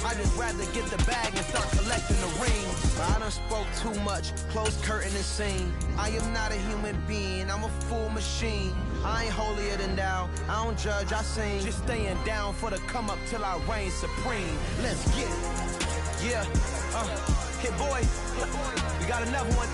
I just rather get the bag and start collecting the rings. I done spoke too much, close curtain and scene. I am not a human being, I'm a full machine. I ain't holier than thou, I don't judge, I sing. Just staying down for the come up till I reign supreme. Let's get it. Yeah, hit boy, we got another one.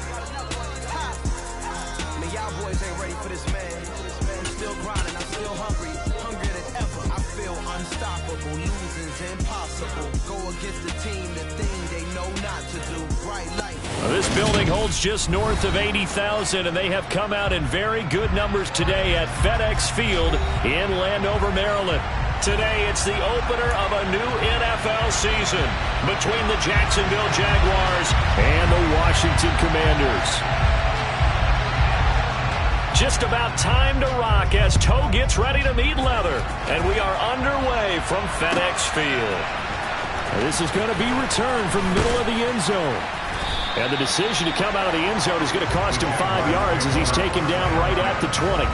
Ha. I mean, y'all boys ain't ready for this, man. I'm still grinding, I'm still hungry, hungrier than ever. I feel unstoppable, losing's impossible. Go against the team, the thing they know not to do. Bright light. This building holds just north of 80,000, and they have come out in very good numbers today at FedEx Field in Landover, Maryland. Today, it's the opener of a new NFL season between the Jacksonville Jaguars and the Washington Commanders. Just about time to rock as toe gets ready to meet leather, and we are underway from FedEx Field. This is going to be returned from the middle of the end zone. And the decision to come out of the end zone is going to cost him 5 yards as he's taken down right at the 20.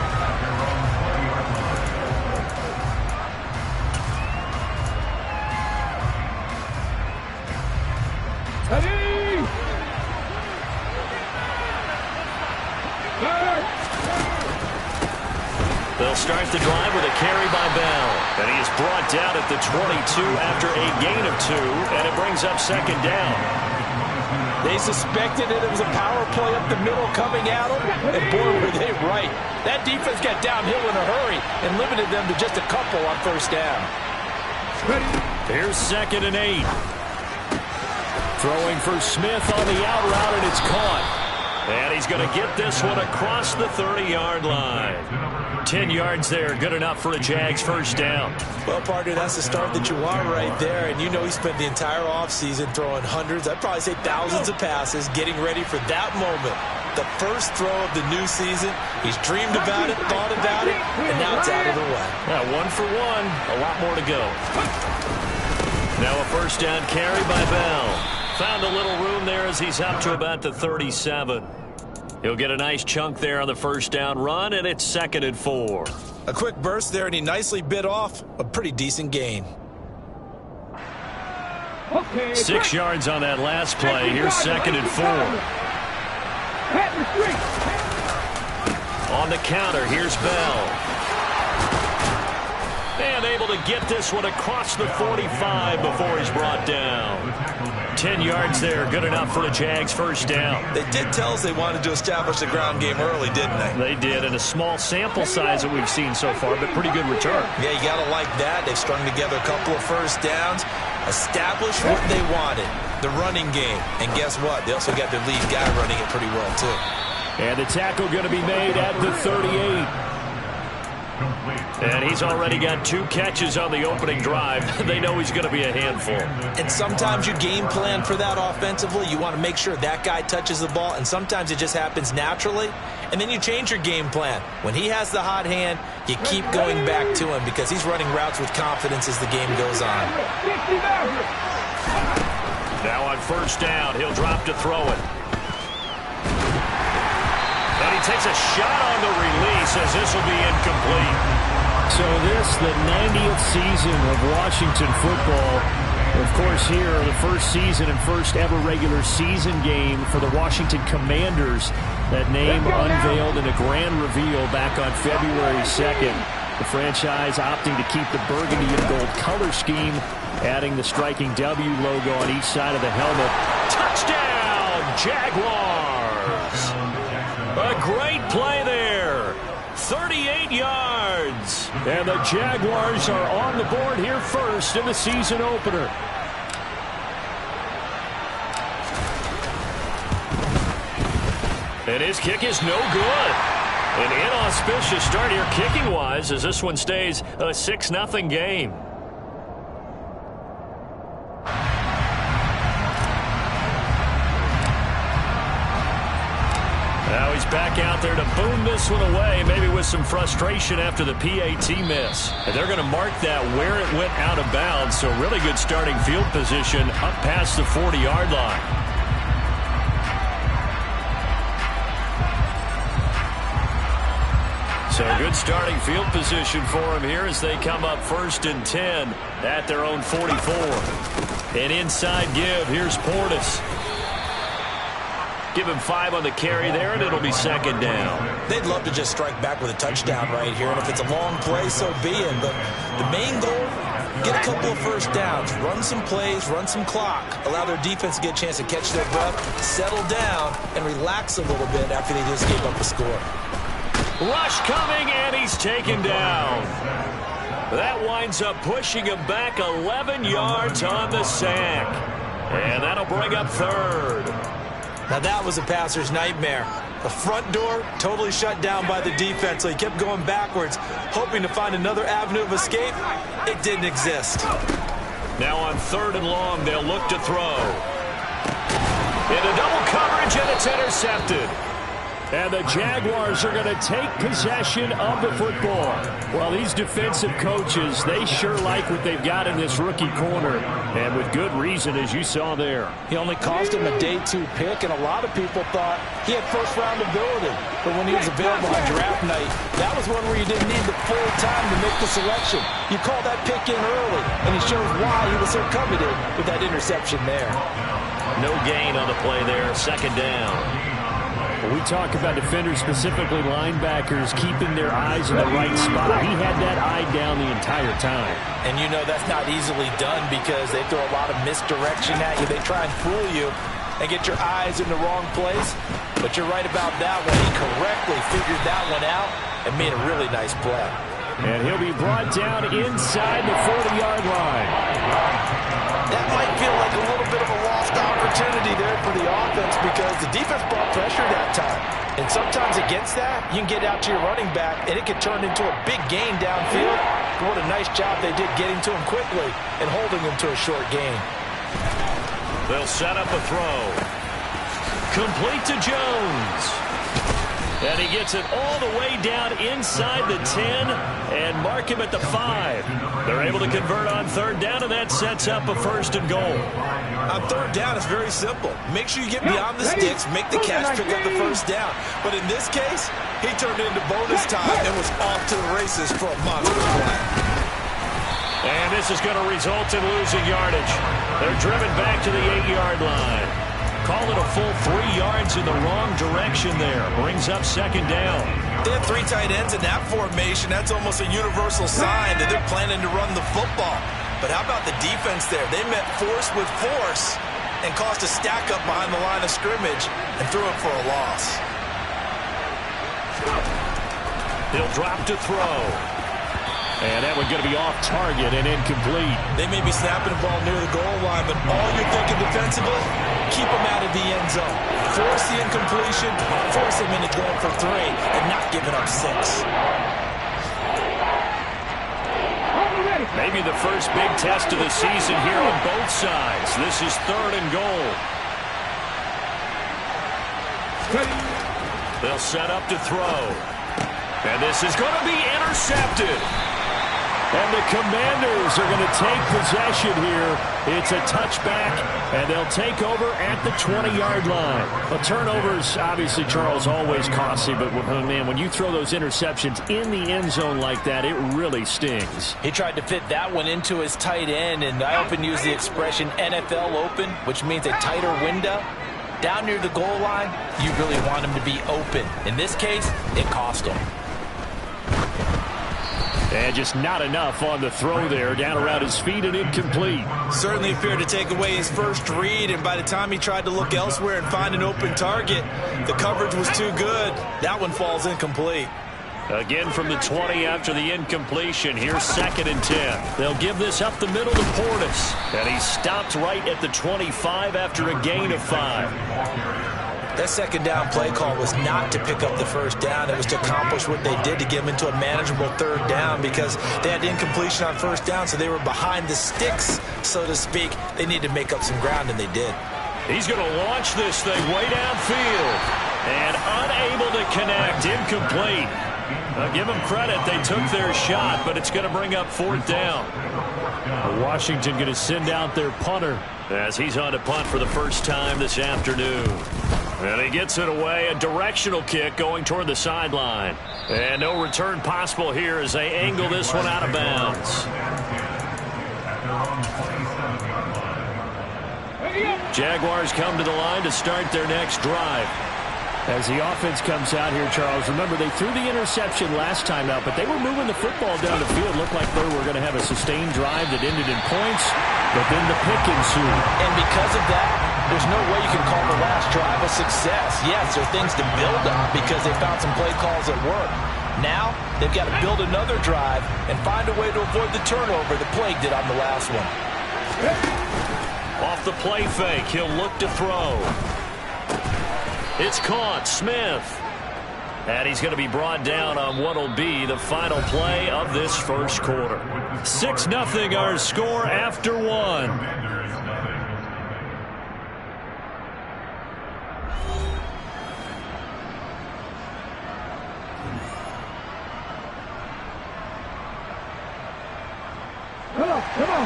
They'll start the drive with a carry by Bell. And he is brought down at the 22 after a gain of 2, and it brings up second down. They suspected that it was a power play up the middle coming at them, and boy, were they right. That defense got downhill in a hurry and limited them to just a couple on first down. Here's 2nd and 8. Throwing for Smith on the out route, and it's caught. And he's going to get this one across the 30-yard line. 10 yards there, good enough for a Jags first down. Well, partner, that's the start that you want right there. And you know he spent the entire offseason throwing hundreds, I'd probably say thousands of passes, getting ready for that moment. The first throw of the new season. He's dreamed about it, thought about it, and now it's out of the way. Yeah, 1 for 1, a lot more to go. Now a first down carry by Bell. Found a little room there as he's up to about the 37. He'll get a nice chunk there on the first down run, and it's 2nd and 4. A quick burst there, and he nicely bit off a pretty decent gain. 6 yards on that last play. Here's 2nd and 4. On the counter, here's Bell. And able to get this one across the 45 before he's brought down. 10 yards there, good enough for a Jags first down. They did tell us they wanted to establish the ground game early, didn't they? They did, and a small sample size that we've seen so far, but pretty good return. Yeah, you got to like that. They've strung together a couple of first downs, established what they wanted, the running game. And guess what? They also got their lead guy running it pretty well, too. And the tackle going to be made at the 38. And he's already got 2 catches on the opening drive. They know he's going to be a handful. And sometimes you game plan for that offensively. You want to make sure that guy touches the ball, and sometimes it just happens naturally. And then you change your game plan. When he has the hot hand, you keep going back to him because he's running routes with confidence as the game goes on. Now on first down, he'll drop to throw it. And he takes a shot on the release as this will be incomplete. So this, the 90th season of Washington football. Of course, here, the first season and first ever regular season game for the Washington Commanders. That name unveiled in a grand reveal back on February 2nd. The franchise opting to keep the burgundy and gold color scheme, adding the striking W logo on each side of the helmet. Touchdown, Jaguars! A great play there. 38 yards. And the Jaguars are on the board here first in the season opener. And his kick is no good. An inauspicious start here kicking-wise as this one stays a 6-0 game. Now he's back out there to boom this one away, maybe with some frustration after the PAT miss. And they're going to mark that where it went out of bounds, so really good starting field position up past the 40-yard line. So good starting field position for him here as they come up 1st and 10 at their own 44. An inside give. Here's Portis. Give him 5 on the carry there, and it'll be second down. They'd love to just strike back with a touchdown right here, and if it's a long play, so be it. But the main goal, get a couple of first downs, run some plays, run some clock, allow their defense to get a chance to catch their breath, settle down, and relax a little bit after they just gave up a score. Rush coming, and he's taken down. That winds up pushing him back 11 yards on the sack. And that'll bring up third. Now that was a passer's nightmare. The front door totally shut down by the defense, so he kept going backwards, hoping to find another avenue of escape. It didn't exist. Now on 3rd and long, they'll look to throw. Into double coverage, and it's intercepted. And the Jaguars are going to take possession of the football. Well, these defensive coaches, they sure like what they've got in this rookie corner. And with good reason, as you saw there. He only cost him a day 2 pick, and a lot of people thought he had first-round ability. But when he was available on draft night, that was one where you didn't need the full time to make the selection. You call that pick in early, and he shows why he was so coveted with that interception there. No gain on the play there, second down. We talk about defenders, specifically linebackers, keeping their eyes in the right spot. He had that eye down the entire time. And you know that's not easily done because they throw a lot of misdirection at you. They try and fool you and get your eyes in the wrong place. But you're right about that one. He correctly figured that one out and made a really nice play. And he'll be brought down inside the 40-yard line. That might feel like a little bit of a lost opportunity there for the offense because the defense brought pressure that time. And sometimes against that, you can get out to your running back, and it can turn into a big gain downfield. But what a nice job they did getting to him quickly and holding him to a short gain. They'll set up a throw. Complete to Jones. And he gets it all the way down inside the 10 and mark him at the 5. They're able to convert on 3rd down, and that sets up a 1st and goal. On 3rd down, it's very simple. Make sure you get beyond the sticks, make the catch, pick up the 1st down. But in this case, he turned it into bonus time and was off to the races for a monster play. And this is going to result in losing yardage. They're driven back to the 8-yard line. Call it a full 3 yards in the wrong direction there. Brings up 2nd down. They have 3 tight ends in that formation. That's almost a universal sign that they're planning to run the football. But how about the defense there? They met force with force and caused a stack up behind the line of scrimmage and threw it for a loss. He'll drop to throw. And that one's going to be off target and incomplete. They may be snapping the ball near the goal line, but all you're thinking defensively, keep them out of the end zone. Force the incompletion, force them into going for 3, and not giving up 6. Maybe the first big test of the season here on both sides. This is 3rd and goal. They'll set up to throw. And this is going to be intercepted. And the Commanders are going to take possession here. It's a touchback, and they'll take over at the 20-yard line. Well, turnovers, obviously, Charles, always costly, but, man, when you throw those interceptions in the end zone like that, it really stings. He tried to fit that one into his tight end, and I often use the expression NFL open, which means a tighter window. Down near the goal line, you really want him to be open. In this case, it cost him. And just not enough on the throw there. Down around his feet and incomplete. Certainly appeared to take away his first read, and by the time he tried to look elsewhere and find an open target, the coverage was too good. That one falls incomplete. Again from the 20 after the incompletion. Here's 2nd and 10. They'll give this up the middle to Portis. And he stopped right at the 25 after a gain of 5. That 2nd down play call was not to pick up the 1st down. It was to accomplish what they did to get them into a manageable 3rd down because they had incompletion on 1st down, so they were behind the sticks, so to speak. They needed to make up some ground, and they did. He's going to launch this thing way downfield and unable to connect. Incomplete. Now give them credit. They took their shot, but it's going to bring up 4th down. Washington going to send out their punter as he's on to punt for the first time this afternoon. And he gets it away, a directional kick going toward the sideline. And no return possible here as they angle this one out of bounds. Jaguars come to the line to start their next drive. As the offense comes out here, Charles, remember they threw the interception last time out, but they were moving the football down the field. Looked like they were going to have a sustained drive that ended in points, but then the pick ensued. And because of that, there's no way you can call the last drive a success. Yes, there are things to build on because they found some play calls that work. Now, they've got to build another drive and find a way to avoid the turnover that Plague did on the last one. Off the play fake, he'll look to throw. It's caught, Smith. And he's going to be brought down on what will be the final play of this first quarter. 6-0 our score after one.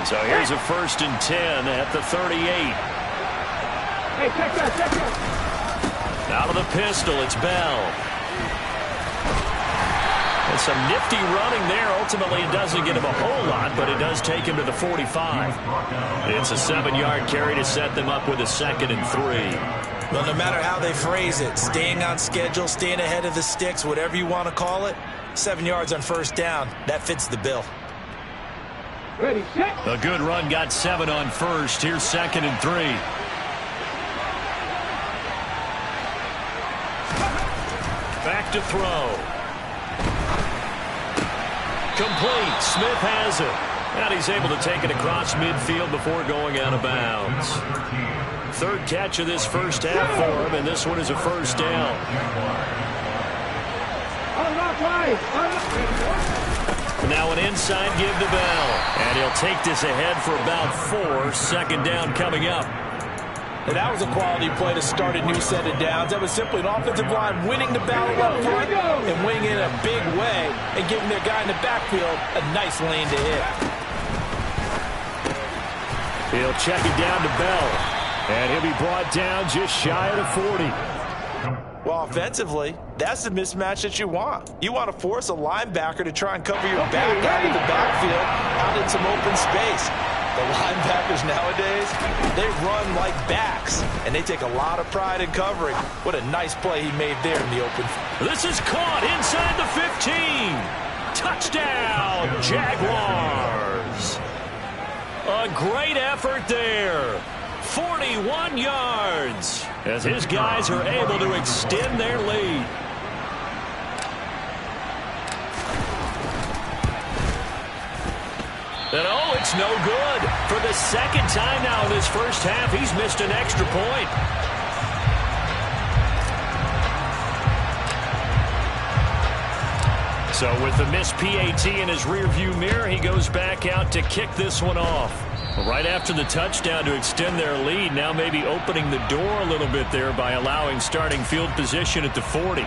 So here's a 1st and 10 at the 38. Hey, check that. Out of the pistol, it's Bell. And some nifty running there. Ultimately, it doesn't get him a whole lot, but it does take him to the 45. It's a 7-yard carry to set them up with a 2nd and 3. Well, no matter how they phrase it, staying on schedule, staying ahead of the sticks, whatever you want to call it, 7 yards on 1st down, that fits the bill. Ready, set. A good run got 7 on 1st. Here's 2nd and 3. Back to throw. Complete. Smith has it. And he's able to take it across midfield before going out of bounds. 3rd catch of this first half for him, and this one is a 1st down. Now an inside give to Bell. And he'll take this ahead for about 4. 2nd down coming up. And that was a quality play to start a new set of downs. That was simply an offensive line winning the battle up front and winning in a big way and giving their guy in the backfield a nice lane to hit. He'll check it down to Bell. And he'll be brought down just shy of the 40. Well, offensively, that's the mismatch that you want. You want to force a linebacker to try and cover your back out of the backfield, out in some open space. The linebackers nowadays, they run like backs, and they take a lot of pride in covering. What a nice play he made there in the open. This is caught inside the 15. Touchdown, Jaguars. A great effort there. 41 yards as his guys are able to extend their lead. And oh, it's no good. For the 2nd time now in this first half, he's missed an extra point. So with the missed PAT in his rearview mirror, he goes back out to kick this one off. Right after the touchdown to extend their lead, now maybe opening the door a little bit there by allowing starting field position at the 40.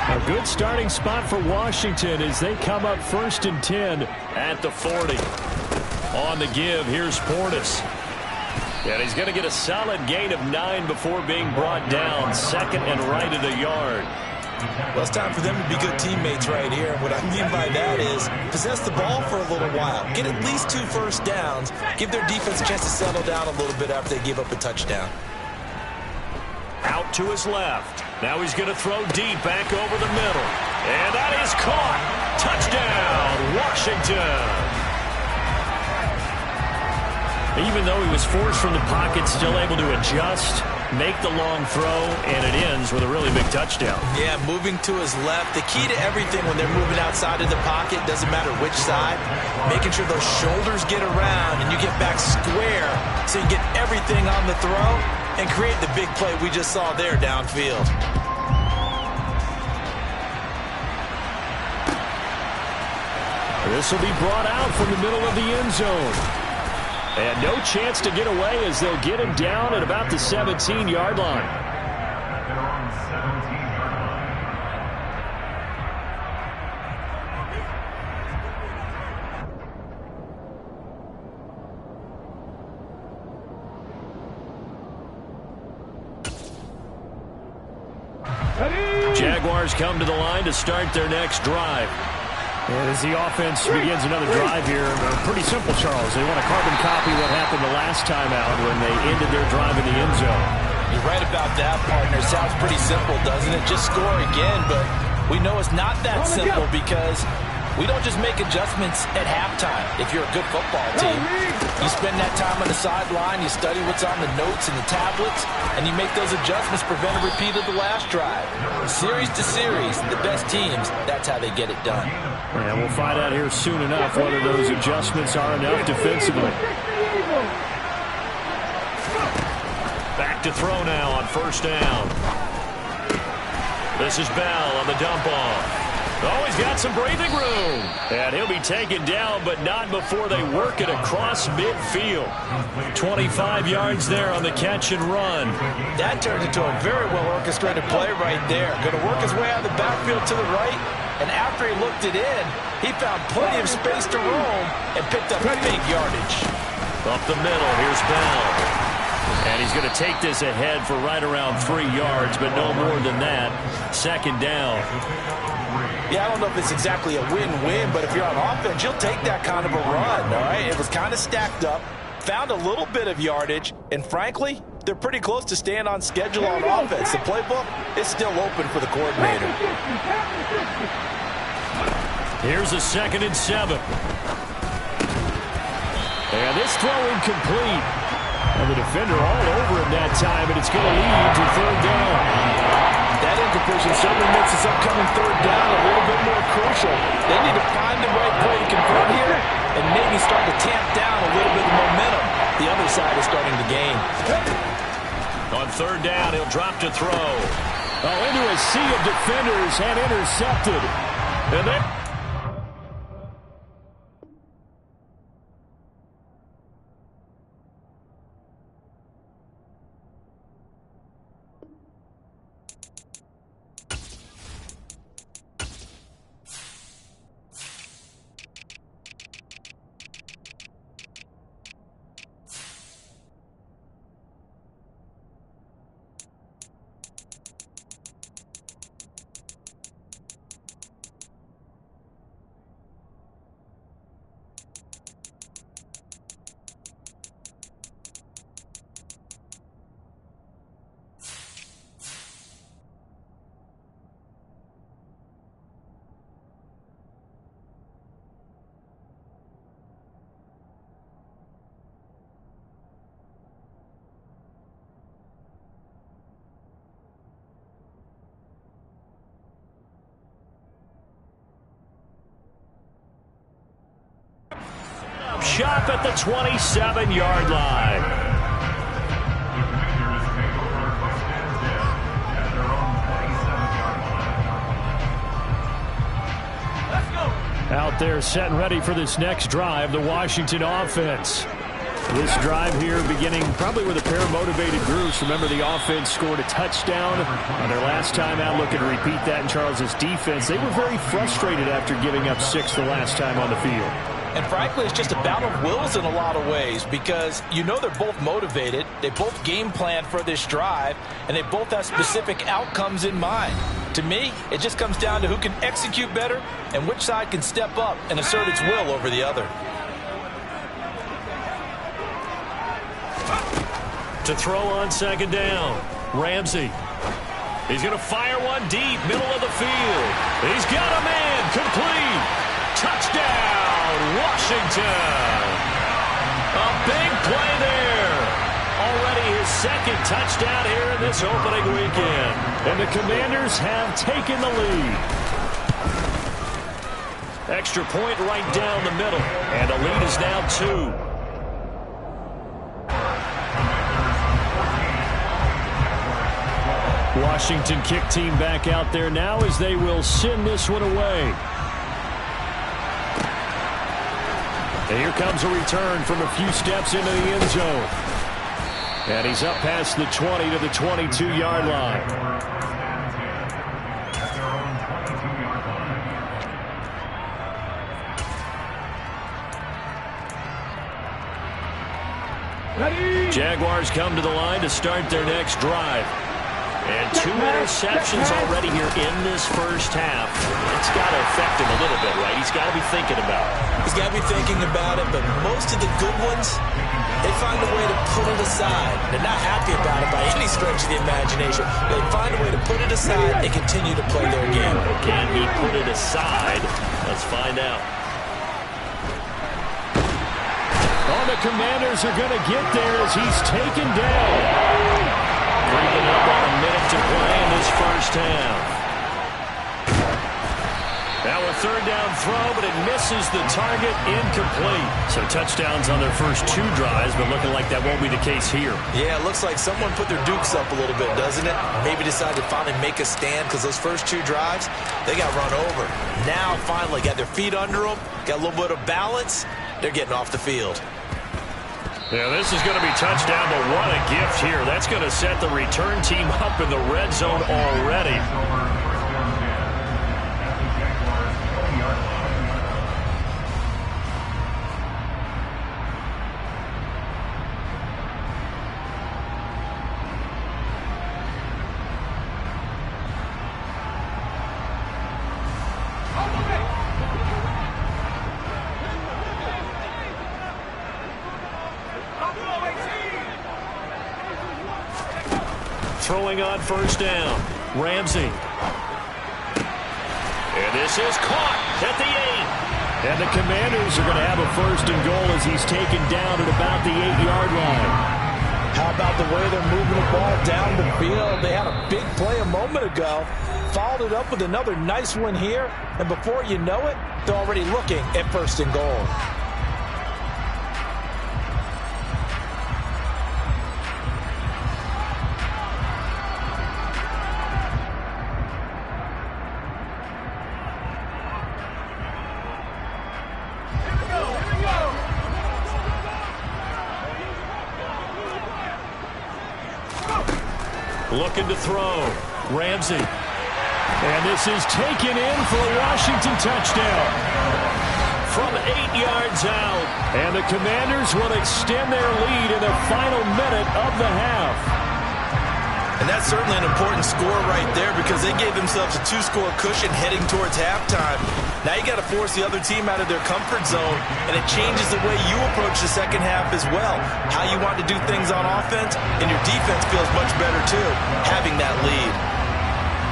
A good starting spot for Washington as they come up 1st and 10 at the 40. On the give, here's Portis. And he's going to get a solid gain of 9 before being brought down. 2nd and right at a yard. Well, it's time for them to be good teammates right here. What I mean by that is possess the ball for a little while. Get at least 2 first downs. Give their defense a chance to settle down a little bit after they give up a touchdown. Out to his left. Now he's going to throw deep back over the middle. And that is caught. Touchdown, Washington. Even though he was forced from the pocket, still able to adjust, make the long throw, and it ends with a really big touchdown. Yeah, moving to his left. The key to everything when they're moving outside of the pocket, doesn't matter which side, making sure those shoulders get around and you get back square so you get everything on the throw and create the big play we just saw there downfield. This will be brought out from the middle of the end zone. And no chance to get away as they'll get him down at about the 17-yard line. Jaguars come to the line to start their next drive. And as the offense begins another drive here, pretty simple, Charles. They want to carbon copy what happened the last time out when they ended their drive in the end zone. You're right about that, partner. Sounds pretty simple, doesn't it? Just score again, but we know it's not that simple because we don't just make adjustments at halftime if you're a good football team. You spend that time on the sideline, you study what's on the notes and the tablets, and you make those adjustments, prevent a repeat of the last drive. Series to series, the best teams, that's how they get it done. And we'll find out here soon enough whether those adjustments are enough defensively. Back to throw now on first down. This is Bell on the dump off. Oh, he's got some breathing room. And he'll be taken down, but not before they work it across midfield. 25 yards there on the catch and run. That turned into a very well-orchestrated play right there. Going to work his way out of the backfield to the right, and after he looked it in, he found plenty of space to roam and picked up big yardage. Up the middle, here's Bell. And he's going to take this ahead for right around 3 yards, but no more than that. Second down. Yeah, I don't know if it's exactly a win-win, but if you're on offense, you'll take that kind of a run, all right? It was kind of stacked up, found a little bit of yardage, and frankly, they're pretty close to staying on schedule on offense. The playbook is still open for the coordinator. Here's a 2nd and 7. And this throw incomplete. And the defender all over him that time, and it's going to lead to 3rd down. That incompletion certainly makes this upcoming 3rd down a little bit more crucial. They need to find the right play to convert here and maybe start to tamp down a little bit of momentum. The other side is starting to gain. On 3rd down, he'll drop to throw. Oh, into a sea of defenders and intercepted. And then shot at the 27-yard line. Out there set and ready for this next drive, the Washington offense. This drive here beginning probably with a pair of motivated groups. Remember, the offense scored a touchdown on their last time out. Looking to repeat that in Charles's defense. They were very frustrated after giving up 6 the last time on the field. And frankly, it's just a battle of wills in a lot of ways because you know they're both motivated, they both game plan for this drive, and they both have specific outcomes in mind. To me, it just comes down to who can execute better and which side can step up and assert its will over the other. To throw on 2nd down, Ramsey. He's going to fire one deep, middle of the field. He's got a man, complete. Touchdown, Washington. A big play there. Already his 2nd touchdown here in this opening weekend. And the Commanders have taken the lead. Extra point right down the middle. And the lead is now 2. Washington kick team back out there now as they will send this one away. And here comes a return from a few steps into the end zone. And he's up past the 20 to the 22-yard line. Ready? Jaguars come to the line to start their next drive. And 2 interceptions already here in this first half. It's got to affect him a little bit, right? He's got to be thinking about it. He's got to be thinking about it, but most of the good ones, they find a way to put it aside. They're not happy about it by any stretch of the imagination. They find a way to put it aside and continue to play their game. Can he put it aside? Let's find out. Oh, the Commanders are going to get there as he's taken down. Bringing up on a minute to play in this first half. Now a third down throw, but it misses the target, incomplete. So touchdowns on their first 2 drives, but looking like that won't be the case here. Yeah, it looks like someone put their dukes up a little bit, doesn't it? Maybe decided to finally make a stand because those first 2 drives, they got run over. Now finally got their feet under them, got a little bit of balance. They're getting off the field. Yeah, this is going to be touchdown, but what a gift here. That's going to set the return team up in the red zone already. Throwing on first down, Ramsey. And this is caught at the 8. And the Commanders are going to have a first and goal as he's taken down at about the 8-yard line. How about the way they're moving the ball down the field? They had a big play a moment ago, followed it up with another nice one here, and before you know it, they're already looking at first and goal. Looking to throw. Ramsey. And this is taken in for a Washington touchdown. From 8 yards out. And the Commanders will extend their lead in the final minute of the half. And that's certainly an important score right there because they gave themselves a 2-score cushion heading towards halftime. Now you got to force the other team out of their comfort zone, and it changes the way you approach the second half as well. How you want to do things on offense, and your defense feels much better too, having that lead.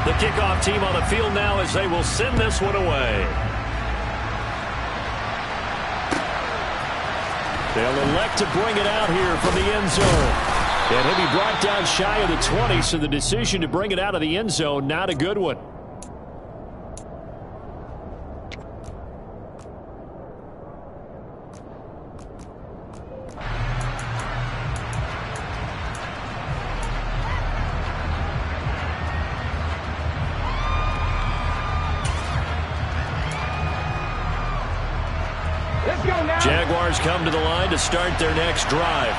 The kickoff team on the field now as they will send this one away. They'll elect to bring it out here from the end zone. And he'll be brought down shy of the 20, so the decision to bring it out of the end zone, not a good one. Jaguars come to the line to start their next drive.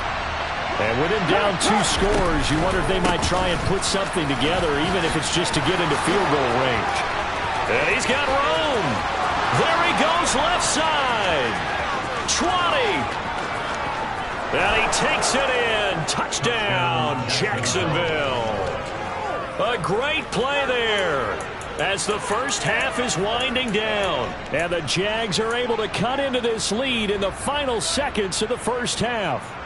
And with him down 2 scores, you wonder if they might try and put something together, even if it's just to get into field goal range. And he's got room. There he goes left side. 20. And he takes it in. Touchdown, Jacksonville. A great play there as the first half is winding down. And the Jags are able to cut into this lead in the final seconds of the first half.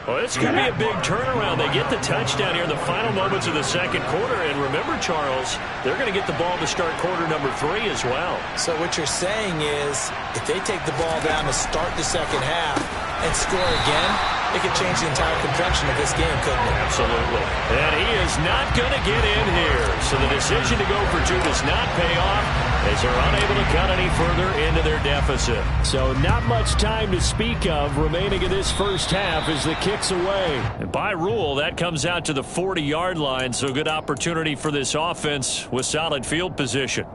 Well, this could be a big turnaround. They get the touchdown here in the final moments of the second quarter. And remember, Charles, they're going to get the ball to start quarter number 3 as well. So what you're saying is if they take the ball down to start the second half and score again, it could change the entire complexion of this game, couldn't it? Absolutely. And he is not going to get in here. So the decision to go for 2 does not pay off as they're unable to cut any further into their deficit. So not much time to speak of remaining in this first half as the kick's away. And by rule, that comes out to the 40-yard line, so good opportunity for this offense with solid field position.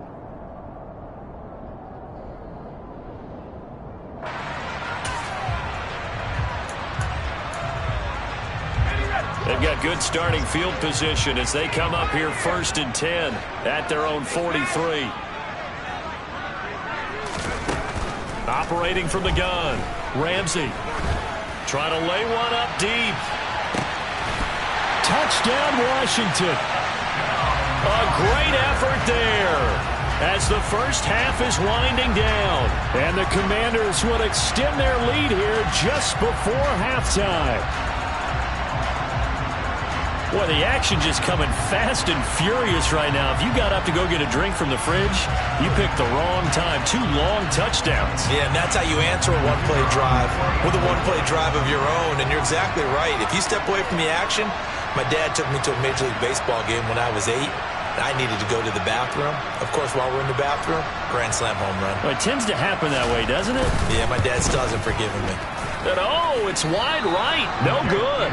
They've got good starting field position as they come up here 1st and 10 at their own 43. Operating from the gun, Ramsey. Trying to lay one up deep. touchdown, Washington. A great effort there as the first half is winding down. And the Commanders will extend their lead here just before halftime. Boy, the action just coming fast and furious right now. If you got up to go get a drink from the fridge, you picked the wrong time. 2 long touchdowns. Yeah, and that's how you answer a one-play drive with a one-play drive of your own. And you're exactly right. If you step away from the action, my dad took me to a Major League Baseball game when I was 8. I needed to go to the bathroom. Of course, while we're in the bathroom, grand slam home run. Well, it tends to happen that way, doesn't it? Yeah, my dad still hasn't forgiven me. And oh, it's wide right. No good.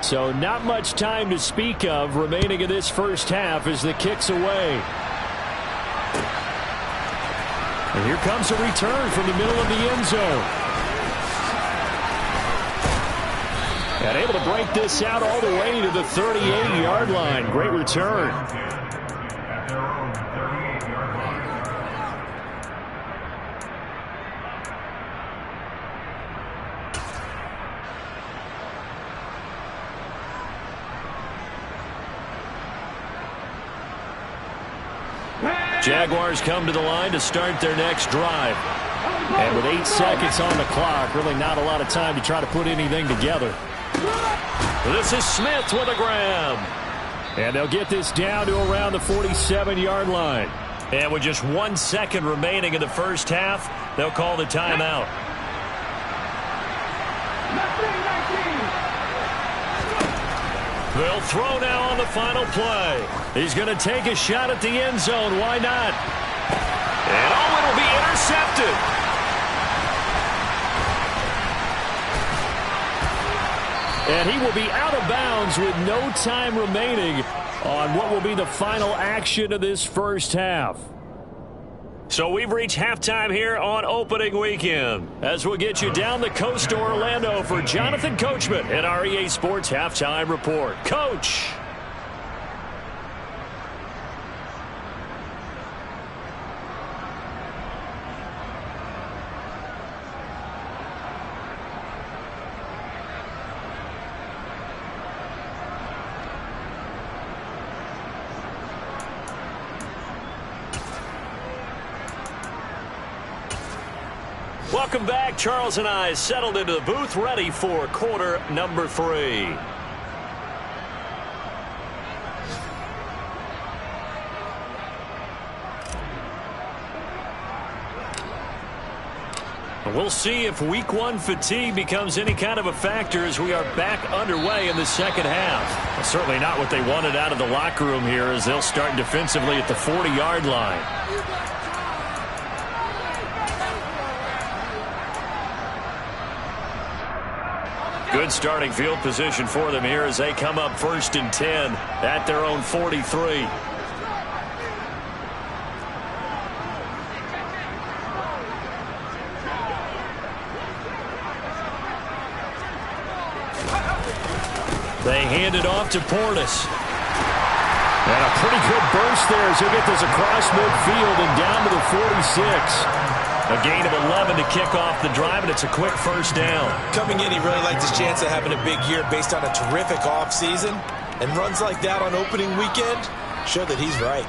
So not much time to speak of remaining in this first half as the kick's away. And here comes a return from the middle of the end zone. And able to break this out all the way to the 38-yard line. Great return. Jaguars come to the line to start their next drive. And with 8 seconds on the clock, really not a lot of time to try to put anything together. This is Smith with a grab. And they'll get this down to around the 47-yard line. And with just 1 second remaining in the first half, they'll call the timeout. They'll throw now on the final play. He's going to take a shot at the end zone. Why not? And oh, it'll be intercepted. And he will be out of bounds with no time remaining on what will be the final action of this first half. So we've reached halftime here on opening weekend as we'll get you down the coast to Orlando for Jonathan Coachman at our EA Sports Halftime Report. Coach. Welcome back. Charles and I settled into the booth ready for quarter number 3. We'll see if week 1 fatigue becomes any kind of a factor as we are back underway in the second half. Well, certainly not what they wanted out of the locker room here as they'll start defensively at the 40-yard line. Good starting field position for them here as they come up 1st and 10 at their own 43. They hand it off to Portis. And a pretty good burst there as he'll get this across midfield and down to the 46. A gain of 11 to kick off the drive, and it's a quick first down. Coming in, he really liked his chance of having a big year based on a terrific offseason. And runs like that on opening weekend show that he's right.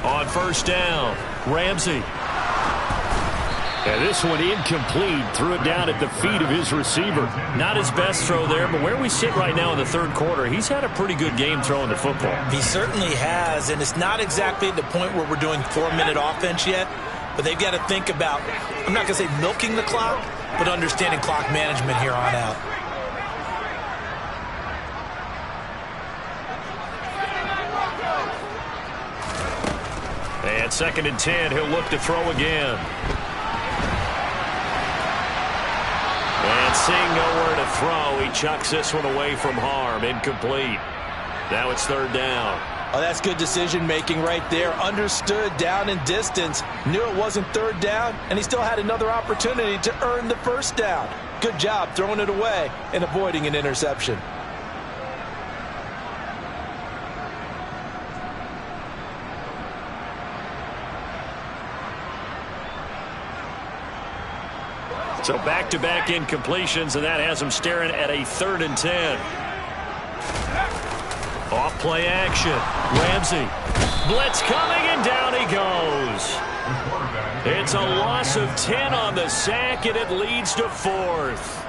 On first down, Ramsey. And this one incomplete. Threw it down at the feet of his receiver. Not his best throw there, but where we sit right now in the third quarter, he's had a pretty good game throwing the football. He certainly has, and it's not exactly at the point where we're doing 4-minute offense yet, but they've got to think about, I'm not going to say milking the clock, but understanding clock management here on out. And 2nd and 10, he'll look to throw again. And seeing nowhere to throw, he chucks this one away from harm. Incomplete. Now it's 3rd down. Oh, that's good decision-making right there. Understood down and distance. Knew it wasn't 3rd down, and he still had another opportunity to earn the 1st down. Good job throwing it away and avoiding an interception. So back-to-back incompletions, and that has them staring at a 3rd and 10. Off play action. Ramsey. Blitz coming, and down he goes. It's a loss of 10 on the sack, and it leads to 4th.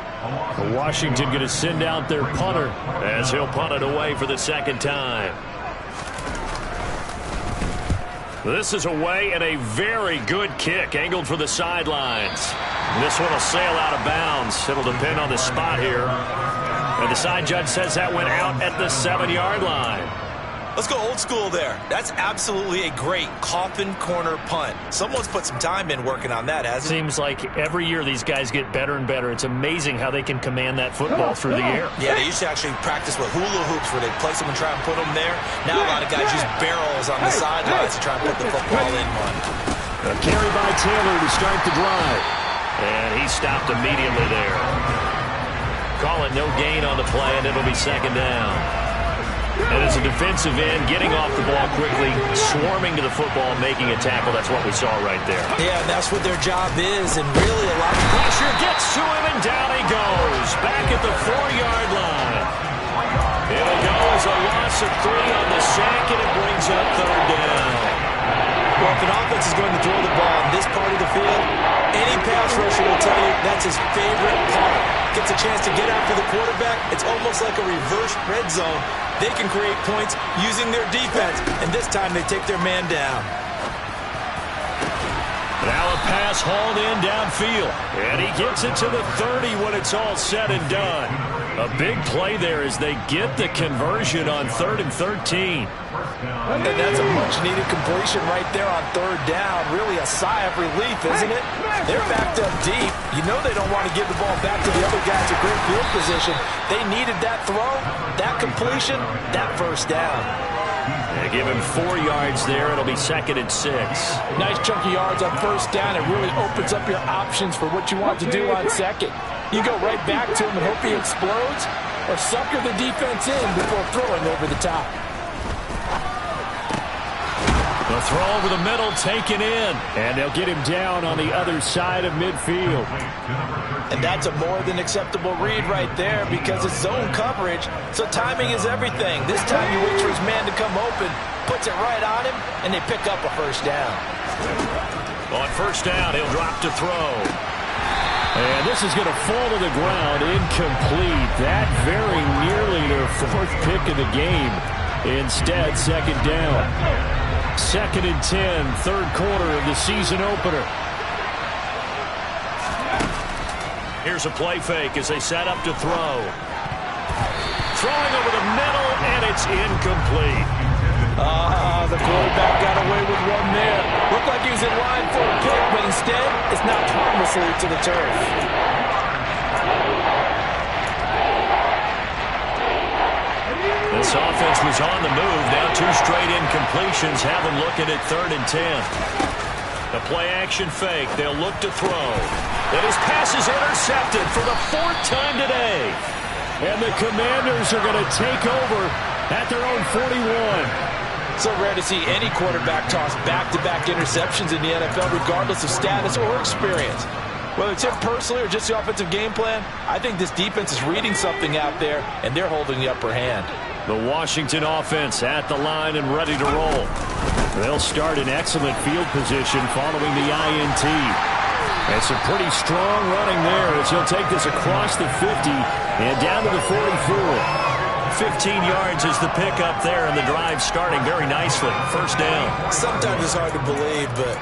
Washington going to send out their punter as he'll punt it away for the 2nd time. This is away, and a very good kick angled for the sidelines. This one will sail out of bounds. It'll depend on the spot here. And the side judge says that went out at the 7-yard line. Let's go old school there. That's absolutely a great coffin corner punt. Someone's put some time in working on that, hasn't it? Seems like every year these guys get better and better. It's amazing how they can command that football through the air. Yeah, they used to actually practice with hula hoops where they place them and try and put them there. Now a lot of guys use barrels on the sidelines to try and put the football in one. A carry by Taylor to start the drive. And he stopped immediately there. Call it no gain on the play, and it'll be 2nd down. And as a defensive end, getting off the ball quickly, swarming to the football, making a tackle, that's what we saw right there. Yeah, and that's what their job is, and really a lot of pressure gets to him, and down he goes. Back at the 4-yard line. It'll go as a loss of 3 on the sack, and it brings up 3rd down. Well, if an offense is going to throw the ball in this part of the field, any pass rusher will tell you that's his favorite part. Gets a chance to get after the quarterback. It's almost like a reverse red zone. They can create points using their defense, and this time they take their man down. Now a pass hauled in downfield, and he gets it to the 30 when it's all said and done. A big play there as they get the conversion on 3rd and 13. And that's a much-needed completion right there on 3rd down. Really a sigh of relief, isn't it? They're backed up deep. You know they don't want to give the ball back to the other guys in great field position. They needed that throw, that completion, that 1st down. They give him 4 yards there. It'll be 2nd and 6. Nice chunky yards on 1st down. It really opens up your options for what you want to do on 2nd. You go right back to him and hope he explodes, or sucker the defense in before throwing over the top. The throw over the middle taken in, and they'll get him down on the other side of midfield. And that's a more than acceptable read right there because it's zone coverage, so timing is everything. This time you wait for his man to come open, puts it right on him, and they pick up a 1st down. On 1st down, he'll drop to throw. And this is going to fall to the ground, incomplete. That very nearly their 4th pick of the game. Instead, 2nd down. 2nd and 10, 3rd quarter of the season opener. Here's a play fake as they set up to throw. Throwing over the middle, and it's incomplete. The quarterback got away with one there. Looked like he was in line for a pick, but instead, it's knocked harmlessly to the turf. This offense was on the move. Now 2 straight incompletions have them looking at 3rd and 10. The play-action fake. They'll look to throw. And his pass is intercepted for the 4th time today. And the Commanders are going to take over at their own 41. So rare to see any quarterback toss back-to-back interceptions in the NFL, regardless of status or experience. Whether it's him personally or just the offensive game plan, I think this defense is reading something out there, and they're holding the upper hand. The Washington offense at the line and ready to roll. They'll start in excellent field position following the INT. And some pretty strong running there as he'll take this across the 50 and down to the 44. 15 yards is the pickup there, and the drive starting very nicely. 1st down. Sometimes it's hard to believe, but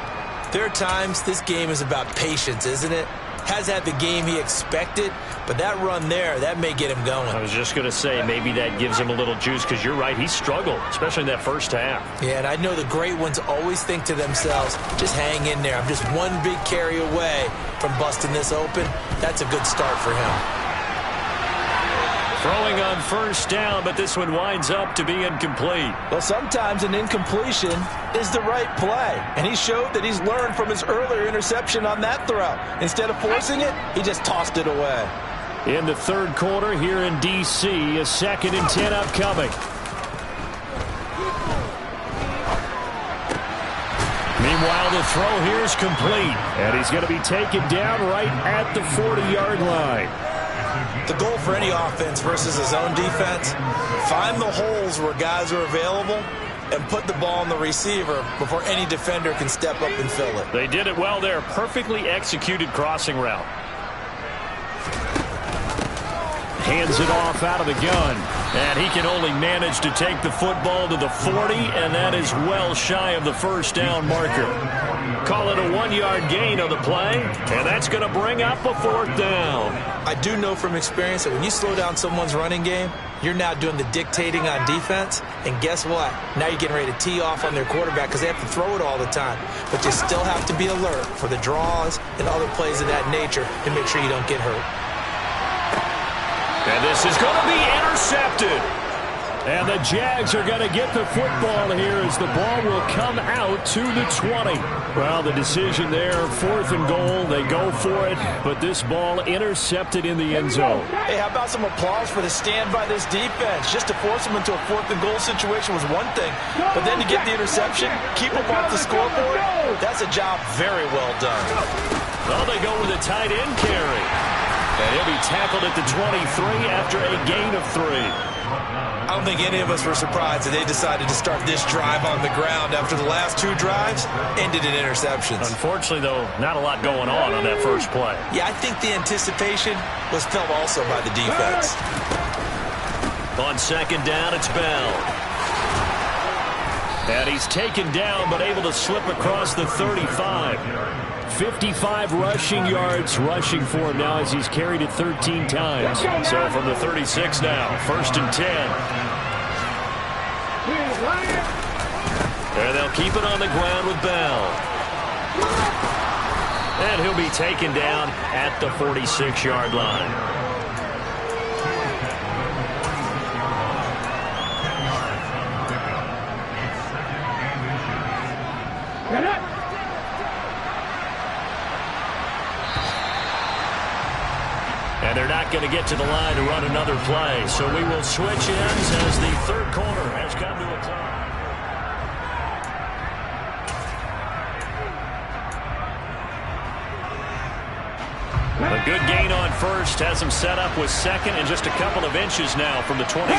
there are times this game is about patience, isn't it? Has had the game he expected, but that run there, that may get him going. I was just going to say, maybe that gives him a little juice, because you're right, he struggled, especially in that 1st half. Yeah, and I know the great ones always think to themselves, just hang in there. I'm just one big carry away from busting this open. That's a good start for him. Throwing on first down, but this one winds up to be incomplete. Well, sometimes an incompletion is the right play, and he showed that he's learned from his earlier interception on that throw. Instead of forcing it, he just tossed it away. In the third quarter here in D.C., a 2nd and 10 upcoming. Meanwhile, the throw here is complete, and he's going to be taken down right at the 40-yard line. The goal for any offense versus his own defense, find the holes where guys are available and put the ball on the receiver before any defender can step up and fill it. They did it well there. Perfectly executed crossing route. Hands it off out of the gun. And he can only manage to take the football to the 40, and that is well shy of the first down marker. Call it a 1-yard gain on the play, and that's going to bring up a 4th down. I do know from experience that when you slow down someone's running game, you're now doing the dictating on defense, and guess what? Now you're getting ready to tee off on their quarterback because they have to throw it all the time. But you still have to be alert for the draws and other plays of that nature to make sure you don't get hurt. And this is going to be intercepted. And the Jags are going to get the football here as the ball will come out to the 20. Well, the decision there, 4th and goal. They go for it, but this ball intercepted in the end zone. Hey, how about some applause for the stand by this defense? Just to force them into a 4th and goal situation was one thing, but then to get the interception, keep them off the scoreboard, that's a job very well done. Well, they go with a tight end carry. And he'll be tackled at the 23 after a gain of 3. I don't think any of us were surprised that they decided to start this drive on the ground after the last 2 drives ended in interceptions. Unfortunately, though, not a lot going on that first play. Yeah, I think the anticipation was felt also by the defense. On 2nd down, it's Bell. And he's taken down, but able to slip across the 35. 55 rushing yards rushing for him now as he's carried it 13 times. So from the 36 now, 1st and 10. And they'll keep it on the ground with Bell. And he'll be taken down at the 46-yard line. And they're not going to get to the line to run another play. So we will switch ends as the third quarter has come to a close. A good gain on first has him set up with 2nd and just a couple of inches now from the 29.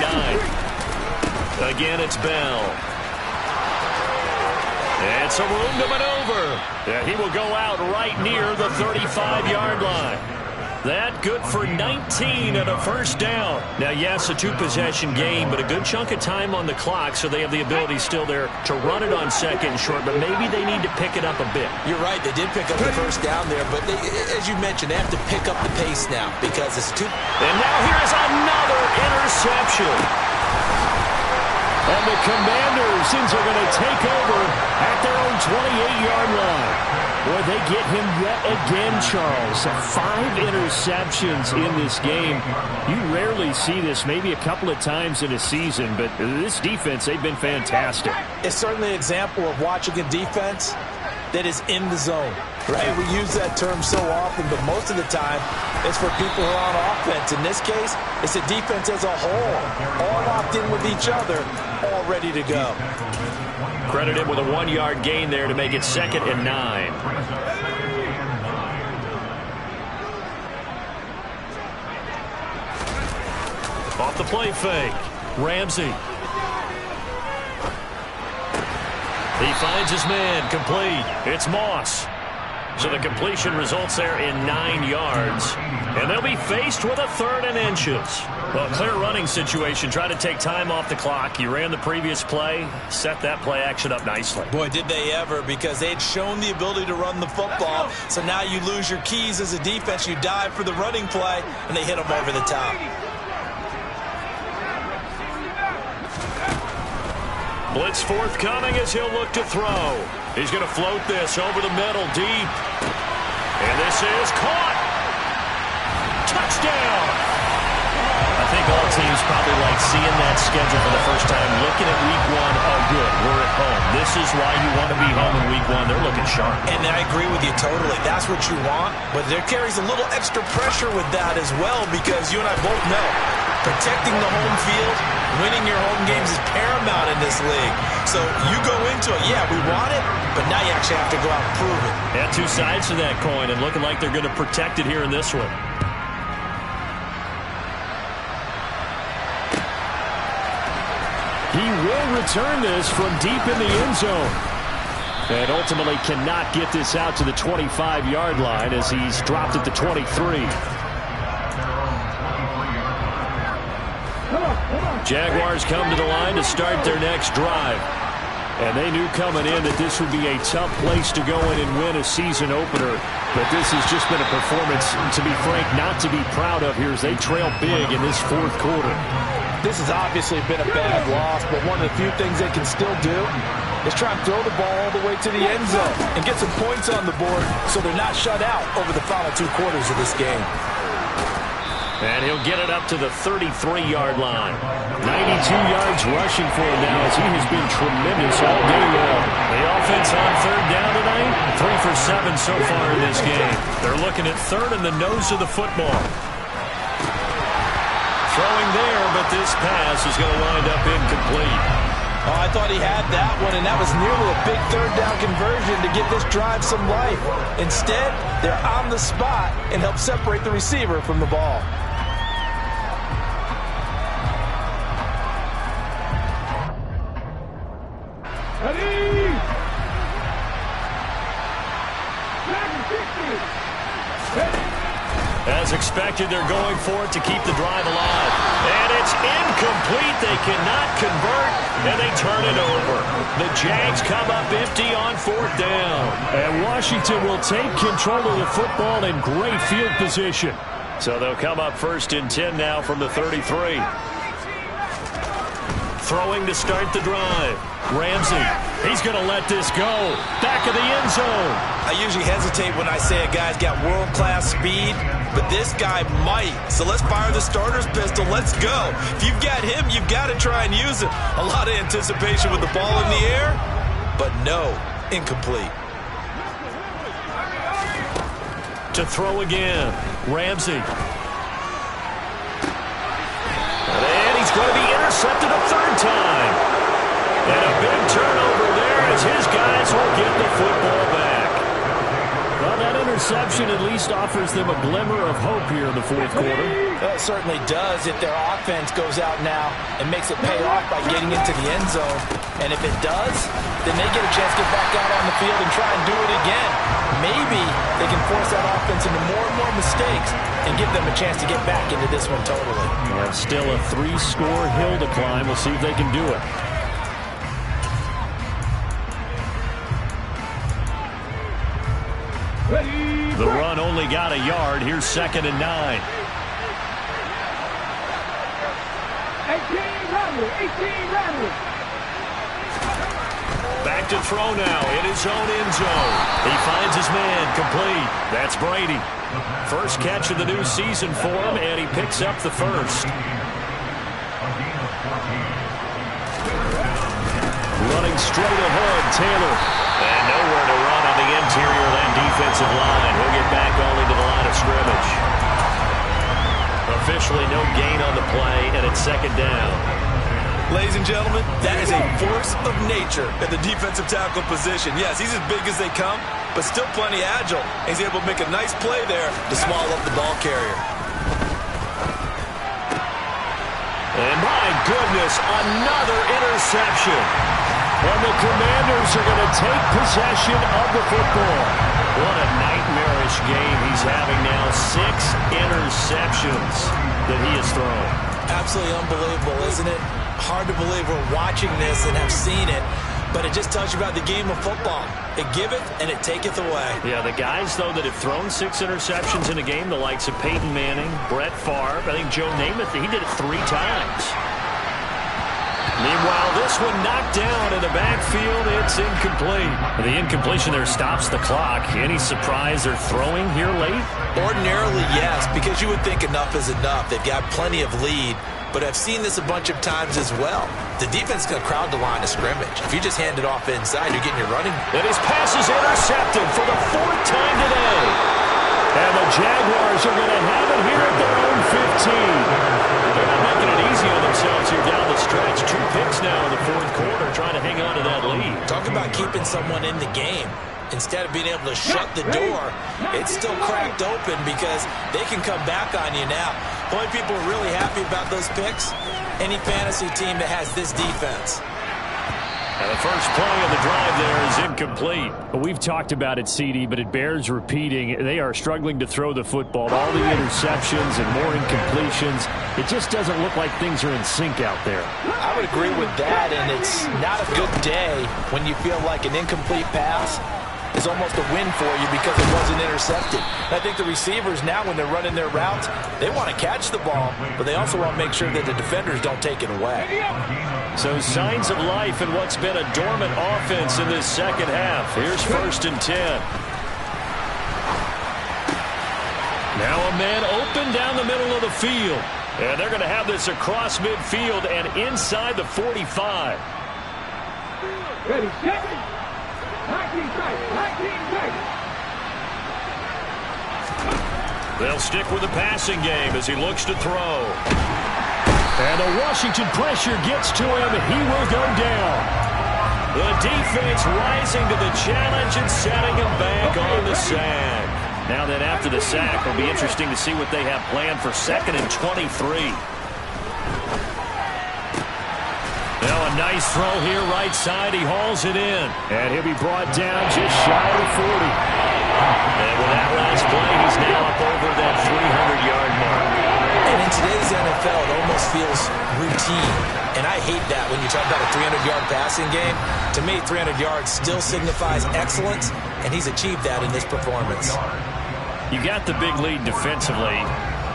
Again, it's Bell. And some room to maneuver. Yeah, he will go out right near the 35-yard line. That good for 19 and a 1st down. Now, yes, a 2-possession game, but a good chunk of time on the clock, so they have the ability still there to run it on 2nd and short, but maybe they need to pick it up a bit. You're right, they did pick up the 1st down there, but they, as you mentioned, they have to pick up the pace now because it's too... And now here's another interception. And the Commanders are going to take over at their own 28-yard line. Boy, they get him yet again, Charles. 5 interceptions in this game. You rarely see this, maybe a couple of times in a season, but this defense, they've been fantastic. It's certainly an example of watching a defense that is in the zone, right? We use that term so often, but most of the time, it's for people who are on offense. In this case, it's a defense as a whole, all locked in with each other, all ready to go. Credit him with a 1-yard gain there to make it 2nd and 9. Off the play fake. Ramsey. He finds his man. Complete. It's Moss. So the completion results there in 9 yards. And they'll be faced with a 3rd and inches. Well, clear running situation. Try to take time off the clock. You ran the previous play. Set that play action up nicely. Boy, did they ever, because they'd shown the ability to run the football. So now you lose your keys as a defense. You dive for the running play, and they hit them over the top. Blitz forthcoming as he'll look to throw. He's going to float this over the middle deep. And this is caught. Touchdown. I think all teams probably like seeing that schedule for the first time, looking at week one, oh, good, we're at home. This is why you want to be home in week one. They're looking sharp. And I agree with you totally. That's what you want, but there carries a little extra pressure with that as well because you and I both know protecting the home field, winning your home games is paramount in this league. So you go into it, yeah, we want it, but now you actually have to go out and prove it. Yeah, two sides to that coin, and looking like they're going to protect it here in this one. He will return this from deep in the end zone. And ultimately cannot get this out to the 25-yard line as he's dropped at the 23. Jaguars come to the line to start their next drive. And they knew coming in that this would be a tough place to go in and win a season opener. But this has just been a performance, to be frank, not to be proud of here as they trail big in this fourth quarter. This has obviously been a bad loss, but one of the few things they can still do is try and throw the ball all the way to the end zone and get some points on the board so they're not shut out over the final 2 quarters of this game. And he'll get it up to the 33-yard line. 92 yards rushing for him now as he has been tremendous all day long. The offense on third down tonight, 3 for 7 so far in this game. They're looking at third in the nose of the football. Throwing there, but this pass is going to wind up incomplete. Oh, I thought he had that one, and that was nearly a big third down conversion to give this drive some life. Instead, they're on the spot and help separate the receiver from the ball. As expected, they're going for it to keep the drive alive. And it's incomplete. They cannot convert, and they turn it over. The Jags come up empty on fourth down. And Washington will take control of the football in great field position. So they'll come up first and 10 now from the 33. Throwing to start the drive. Ramsey, he's going to let this go. Back of the end zone. I usually hesitate when I say a guy's got world-class speed, but this guy might. So let's fire the starter's pistol. Let's go. If you've got him, you've got to try and use it. A lot of anticipation with the ball in the air, but no, incomplete. To throw again, Ramsey. And he's going to be intercepted a third time. And a big turnover there as his guys will get the football back. Well, that interception at least offers them a glimmer of hope here in the fourth quarter. Well, it certainly does if their offense goes out now and makes it pay off by getting into the end zone. And if it does, then they get a chance to get back out on the field and try and do it again. Maybe they can force that offense into more and more mistakes and give them a chance to get back into this one totally. Well, still a 3-score hill to climb. We'll see if they can do it. The run only got a yard. Here's 2nd and 9. 18, Randall. Back to throw now in his own end zone. He finds his man complete. That's Brady. First catch of the new season for him, and he picks up the first. Running straight ahead, Taylor. And nowhere to run on the interior of that defensive line. He'll get back only to the line of scrimmage. Officially no gain on the play, and it's 2nd down. Ladies and gentlemen, that is a force of nature at the defensive tackle position. Yes, he's as big as they come, but still plenty agile. He's able to make a nice play there to swallow up the ball carrier. And my goodness, another interception. And the Commanders are going to take possession of the football. What a nightmarish game he's having now. 6 interceptions that he has thrown. Absolutely unbelievable, isn't it? Hard to believe we're watching this and have seen it, but it just tells you about the game of football. It giveth and it taketh away. Yeah, the guys, though, that have thrown 6 interceptions in a game, the likes of Peyton Manning, Brett Favre, I think Joe Namath, he did it 3 times. Meanwhile, this one knocked down in the backfield. It's incomplete. The incompletion there stops the clock. Any surprise they're throwing here late? Ordinarily, yes, because you would think enough is enough. They've got plenty of lead. but I've seen this a bunch of times as well. The defense is going to crowd the line of scrimmage. If you just hand it off inside, you're getting your running. And his pass is intercepted for the 4th time today. And the Jaguars are going to have it here at their own 15. They're not making it easy on themselves here down the stretch. 2 picks now in the 4th quarter, trying to hang on to that lead. Talk about keeping someone in the game. Instead of being able to shut the door, it's still cracked open because they can come back on you now. The only people are really happy about those picks, any fantasy team that has this defense. And the first play of the drive there is incomplete. We've talked about it, CD, but it bears repeating. They are struggling to throw the football. All the interceptions and more incompletions. It just doesn't look like things are in sync out there. I would agree with that, and it's not a good day when you feel like an incomplete pass is almost a win for you because it wasn't intercepted. And I think the receivers now, when they're running their routes, they want to catch the ball, but they also want to make sure that the defenders don't take it away. So signs of life in what's been a dormant offense in this second half. Here's 1st and 10. Now a man open down the middle of the field. And they're going to have this across midfield and inside the 45. Ready, set. 19 seconds. 19 seconds. They'll stick with the passing game as he looks to throw. And the Washington pressure gets to him. He will go down. The defense rising to the challenge and setting him back on the sack. Now then, after the sack, it'll be interesting to see what they have planned for 2nd and 23. Now a nice throw here right side. He hauls it in. And he'll be brought down just shy of the 40. And with that last play, he's now up over that 300-yard mark. And in today's NFL, it almost feels routine. And I hate that when you talk about a 300-yard passing game. To me, 300 yards still signifies excellence, and he's achieved that in this performance. You got the big lead defensively,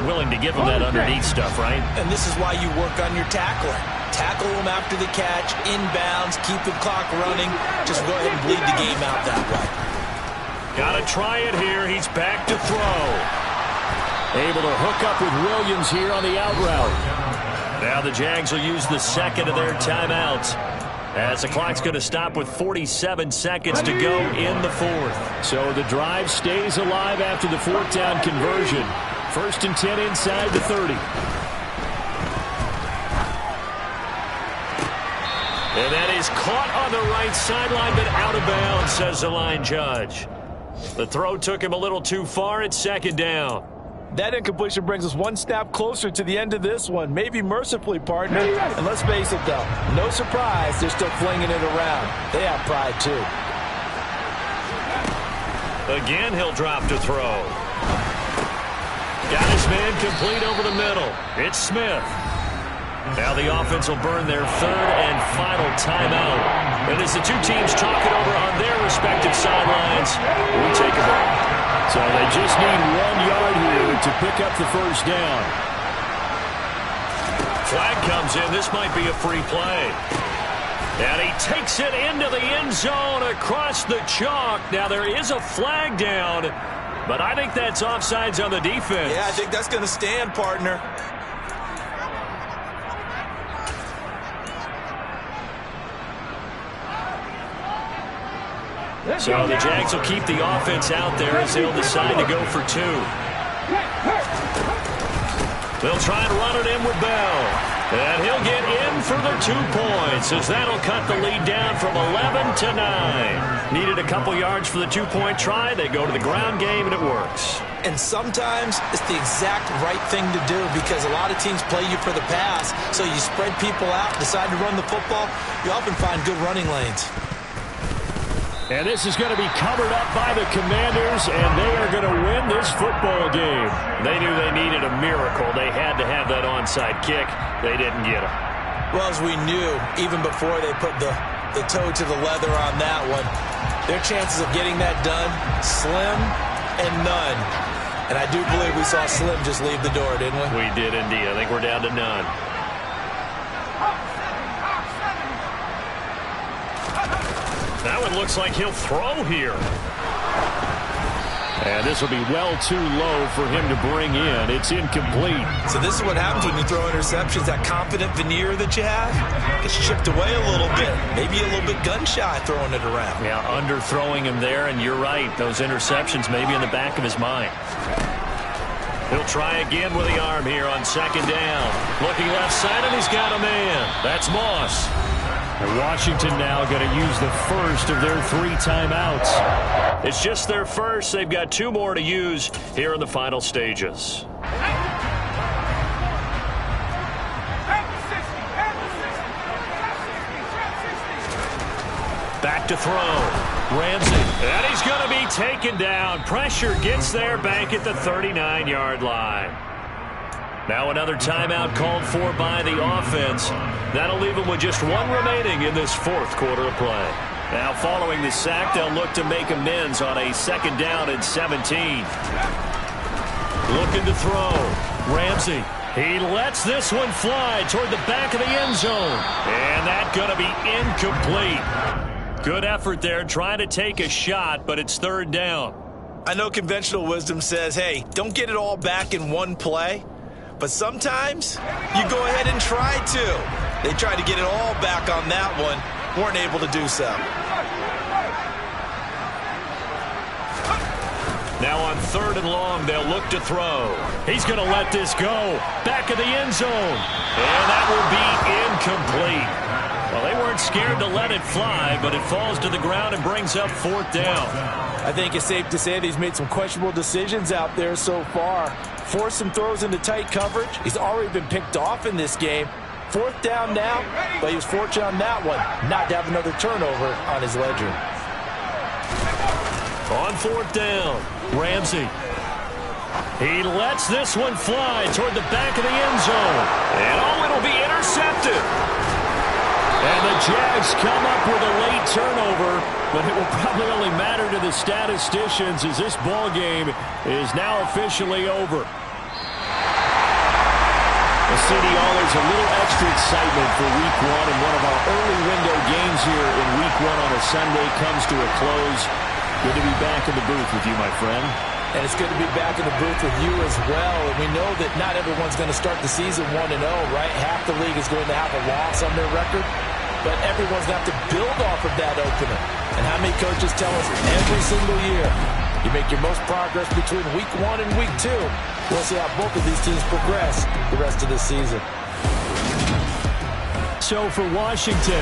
willing to give him that underneath stuff, right? And this is why you work on your tackling. Tackle him after the catch, inbounds, keep the clock running. Just go ahead and bleed the game out that way. Got to try it here. He's back to throw. Able to hook up with Williams here on the out route. Now the Jags will use the 2nd of their timeouts, as the clock's going to stop with 47 seconds to go in the 4th. So the drive stays alive after the 4th down conversion. 1st and 10 inside the 30. And that is caught on the right sideline, but out of bounds, says the line judge. The throw took him a little too far. It's 2nd down. That incompletion brings us one step closer to the end of this one. Maybe mercifully, partner. And let's face it, though, no surprise, they're still flinging it around. They have pride, too. Again, he'll drop to throw. Got his man complete over the middle. It's Smith. Now the offense will burn their 3rd and final timeout. And as the two teams talk it over on their respective sidelines, we take a break. So they just need 1 yard here to pick up the 1st down. Flag comes in. This might be a free play. And he takes it into the end zone across the chalk. Now there is a flag down, but I think that's offsides on the defense. Yeah, I think that's going to stand, partner. So the Jags will keep the offense out there as they'll decide to go for 2. They'll try and run it in with Bell. And he'll get in for the 2 points, as that'll cut the lead down from 11 to 9. Needed a couple yards for the 2-point try. They go to the ground game, and it works. And sometimes it's the exact right thing to do, because a lot of teams play you for the pass. So you spread people out, decide to run the football. You often find good running lanes. And this is going to be covered up by the Commanders, and they are going to win this football game. They knew they needed a miracle. They had to have that onside kick. They didn't get it. Well, as we knew, even before they put the toe to the leather on that one, their chances of getting that done, slim and none. And I do believe we saw Slim just leave the door, didn't we? We did indeed. I think we're down to none. That one looks like he'll throw here. And this will be well too low for him to bring in. It's incomplete. So this is what happens when you throw interceptions. That confident veneer that you have gets chipped away a little bit. Maybe a little bit gun-shy throwing it around. Yeah, underthrowing him there, and you're right. Those interceptions may be in the back of his mind. He'll try again with the arm here on second down. Looking left side, and he's got a man. That's Moss. And Washington now going to use the first of their 3 timeouts. It's just their first. They've got 2 more to use here in the final stages. Back to throw. Ramsey. And he's going to be taken down. Pressure gets there back at the 39-yard line. Now another timeout called for by the offense. That'll leave them with just 1 remaining in this 4th quarter of play. Now following the sack, they'll look to make amends on a 2nd down and 17. Looking to throw. Ramsey. He lets this one fly toward the back of the end zone. And that's going to be incomplete. Good effort there trying to take a shot, but it's 3rd down. I know conventional wisdom says, hey, don't get it all back in one play. But sometimes you go ahead and try to. They tried to get it all back on that one. Weren't able to do so. Now on 3rd and long, they'll look to throw. He's going to let this go. Back of the end zone. And that will be incomplete. Well, they weren't scared to let it fly, but it falls to the ground and brings up 4th down. I think it's safe to say that he's made some questionable decisions out there so far. Forced some throws into tight coverage. He's already been picked off in this game. 4th down now, but he was fortunate on that one not to have another turnover on his ledger. On 4th down, Ramsey. He lets this one fly toward the back of the end zone. And it'll be intercepted. And the Jags come up with a late turnover, but it will probably only matter to the statisticians as this ball game is now officially over. Well, CD, there's a little extra excitement for Week 1, and one of our early window games here in Week 1 on a Sunday comes to a close. Good to be back in the booth with you, my friend. And it's good to be back in the booth with you as well. And we know that not everyone's going to start the season 1-0, right? Half the league is going to have a loss on their record. But everyone's going to have to build off of that opener. And how many coaches tell us every single year, you make your most progress between Week 1 and Week 2. We'll see how both of these teams progress the rest of the season. So for Washington,